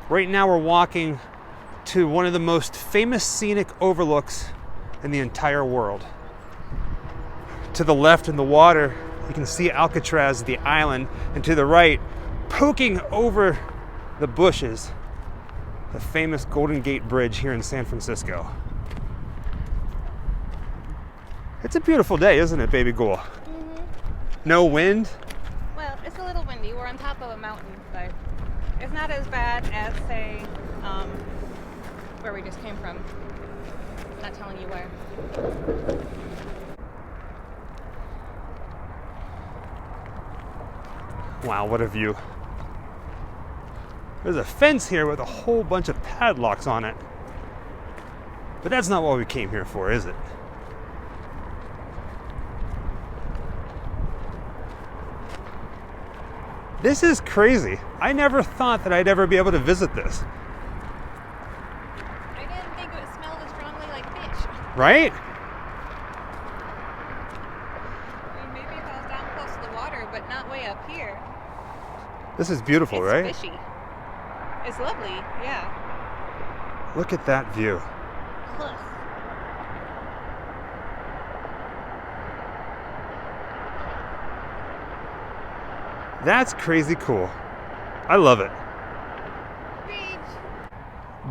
Right now we're walking to one of the most famous scenic overlooks in the entire world. To the left in the water, you can see Alcatraz, the island, and to the right, poking over the bushes, the famous Golden Gate Bridge here in San Francisco. It's a beautiful day, isn't it, baby ghoul? No wind? Well, it's a little windy. We're on top of a mountain, but it's not as bad as, say, where we just came from. Not telling you where. Wow, what a view. There's a fence here with a whole bunch of padlocks on it. But that's not what we came here for, is it? This is crazy. I never thought that I'd ever be able to visit this. I didn't think it would smell as strongly like fish. Right? I mean, maybe if I was down close to the water, but not way up here. This is beautiful, right? It's fishy. It's lovely, yeah. Look at that view. Ugh. That's crazy cool. I love it. Beach.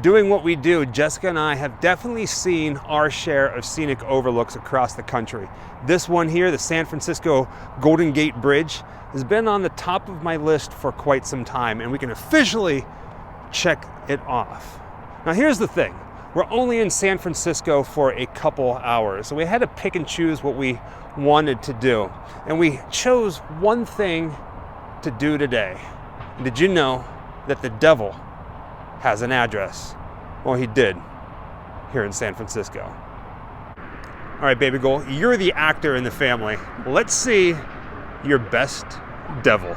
Doing what we do, Jessica and I have definitely seen our share of scenic overlooks across the country. This one here, the San Francisco Golden Gate Bridge, has been on the top of my list for quite some time, and we can officially check it off. Now here's the thing. We're only in San Francisco for a couple hours, so we had to pick and choose what we wanted to do. And we chose one thing to do today. And did you know that the devil has an address? Well, he did here in San Francisco. All right, baby girl, you're the actor in the family. Let's see your best devil.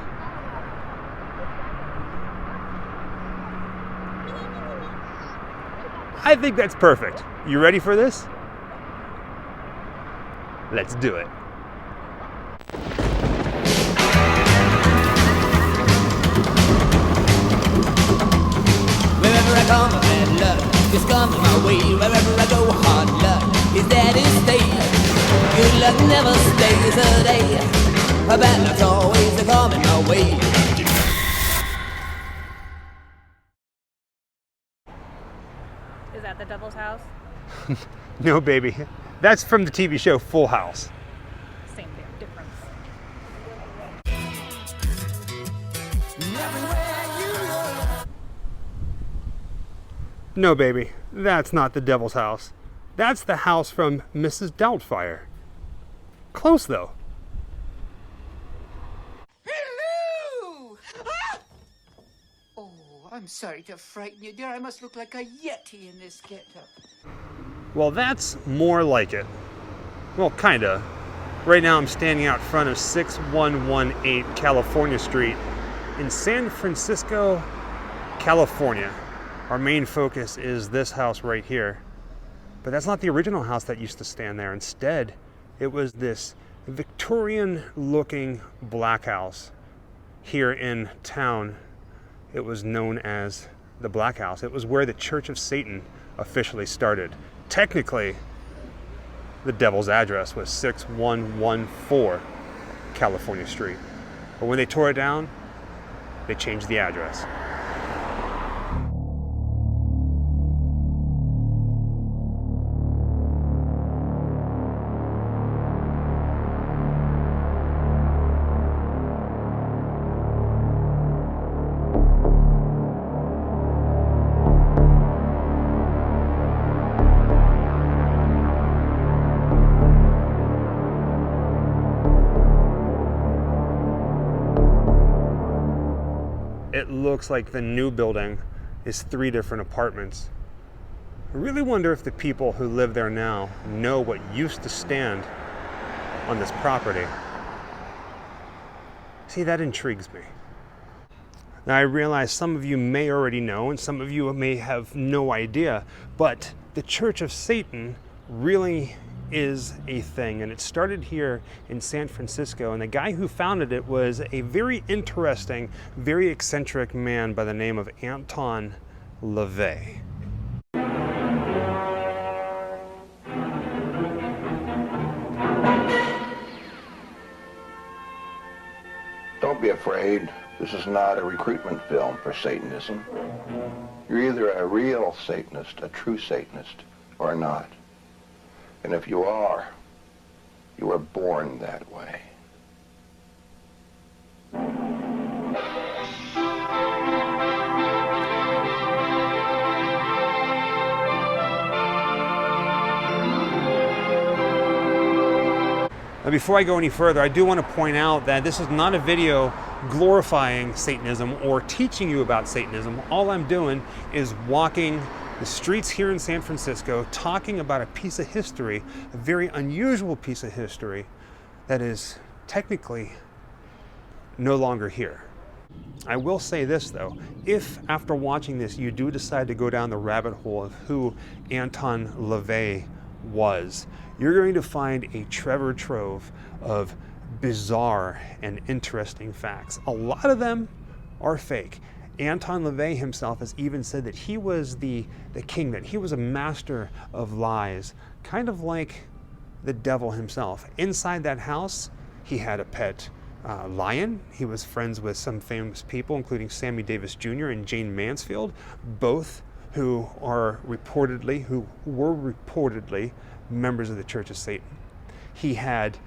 I think that's perfect. You ready for this? Let's do it. Wherever I come, bad luck just comes my way. Wherever I go, hard luck is there to stay. Good luck never stays a day. Bad luck's always coming my way. Is that the devil's house? No, baby. That's from the TV show Full House. Same thing, difference. No, baby. That's not the devil's house. That's the house from Mrs. Doubtfire. Close, though. Hello! Ah! Oh, I'm sorry to frighten you, dear. I must look like a yeti in this getup. Well, that's more like it. Well, kinda. Right now I'm standing out front of 6118 California Street in San Francisco, California. Our main focus is this house right here. But that's not the original house that used to stand there. Instead, it was this Victorian-looking black house here in town. It was known as the Black House. It was where the Church of Satan officially started. Technically, the devil's address was 6114 California Street. But when they tore it down, they changed the address. It looks like the new building is 3 different apartments. I really wonder if the people who live there now know what used to stand on this property. See, that intrigues me. Now, I realize some of you may already know and some of you may have no idea, but the Church of Satan really is a thing, and it started here in San Francisco, and the guy who founded it was a very interesting, very eccentric man by the name of Anton Lavey. Don't be afraid. This is not a recruitment film for Satanism. You're either a real Satanist, a true Satanist, or not. And if you are, you were born that way. Now, before I go any further, I do want to point out that this is not a video glorifying Satanism or teaching you about Satanism. All I'm doing is walking the streets here in San Francisco, talking about a piece of history, a very unusual piece of history that is technically no longer here. I will say this though, if after watching this you do decide to go down the rabbit hole of who Anton Lavey was, you're going to find a treasure trove of bizarre and interesting facts. A lot of them are fake. Anton Lavey himself has even said that he was the king, that he was a master of lies, kind of like the devil himself. Inside that house, he had a pet lion. He was friends with some famous people, including Sammy Davis Jr. and Jane Mansfield, both who were reportedly members of the Church of Satan. He had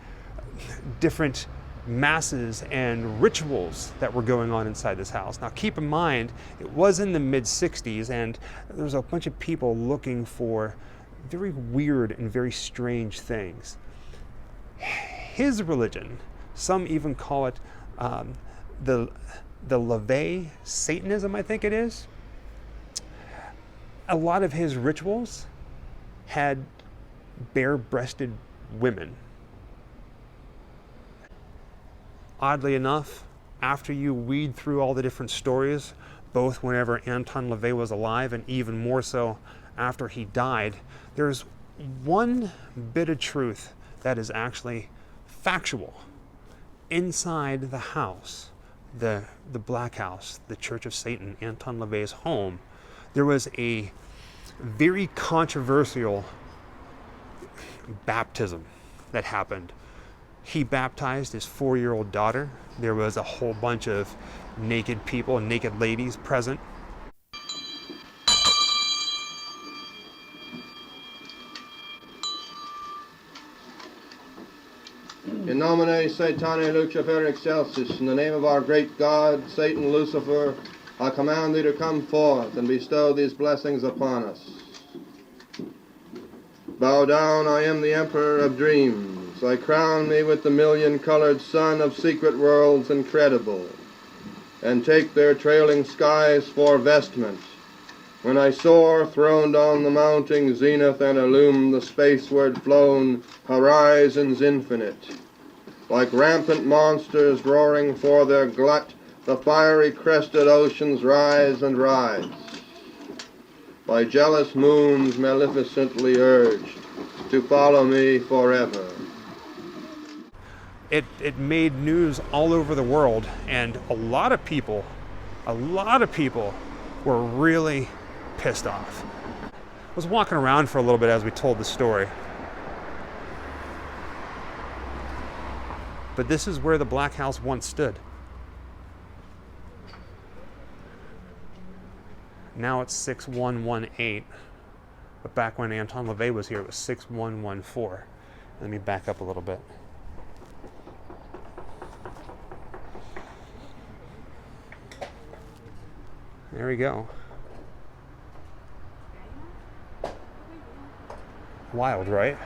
different masses and rituals that were going on inside this house. Now keep in mind, it was in the mid-60s and there was a bunch of people looking for very weird and very strange things. His religion, some even call it the Lavey Satanism, I think it is. A lot of his rituals had bare-breasted women. Oddly enough, after you weed through all the different stories, both whenever Anton Lavey was alive and even more so after he died, there's one bit of truth that is actually factual. Inside the house, the Black House, the Church of Satan, Anton Lavey's home, there was a very controversial baptism that happened. He baptized his 4-year-old daughter. There was a whole bunch of naked people and naked ladies present. In nomine Satanae Lucifer Excelsis, in the name of our great God, Satan Lucifer, I command thee to come forth and bestow these blessings upon us. Bow down, I am the Emperor of Dreams. I crown me with the million-colored sun of secret worlds incredible, and take their trailing skies for vestment. When I soar, throned on the mounting zenith, and illume the spaceward flown horizons infinite. Like rampant monsters roaring for their glut, the fiery crested oceans rise and rise, by jealous moons maleficently urged to follow me forever. It made news all over the world, and a lot of people were really pissed off. I was walking around for a little bit as we told the story. But this is where the Black House once stood. Now it's 6118, but back when Anton Lavey was here, it was 6114. Let me back up a little bit. There we go. Wild, right?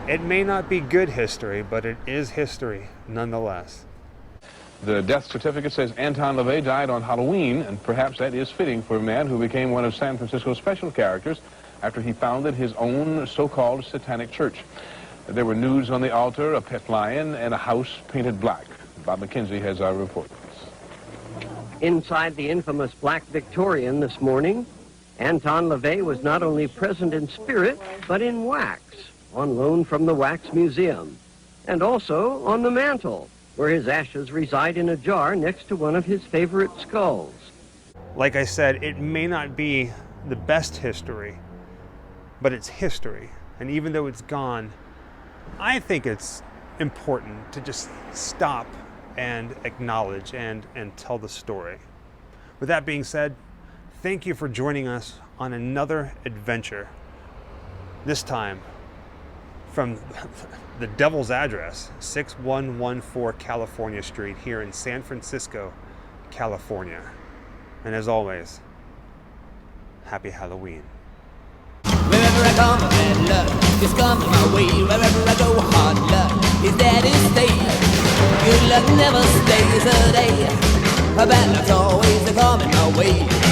It may not be good history, but it is history nonetheless. The death certificate says Anton Lavey died on Halloween, and perhaps that is fitting for a man who became one of San Francisco's special characters after he founded his own so-called satanic church. There were nudes on the altar, a pet lion, and a house painted black. Bob McKenzie has our report. Inside the infamous Black Victorian this morning, Anton Lavey was not only present in spirit, but in wax, on loan from the Wax Museum, and also on the mantle, where his ashes reside in a jar next to one of his favorite skulls. Like I said, it may not be the best history, but it's history. And even though it's gone, I think it's important to just stop and acknowledge and tell the story. With that being said, thank you for joining us on another adventure. This time from the Devil's Address, 6114 California Street here in San Francisco, California. And as always, happy Halloween. Wherever I come, bad luck is coming my way. Wherever I go, hard luck is there to stay. Good luck never stays a day. Bad luck's always coming my way.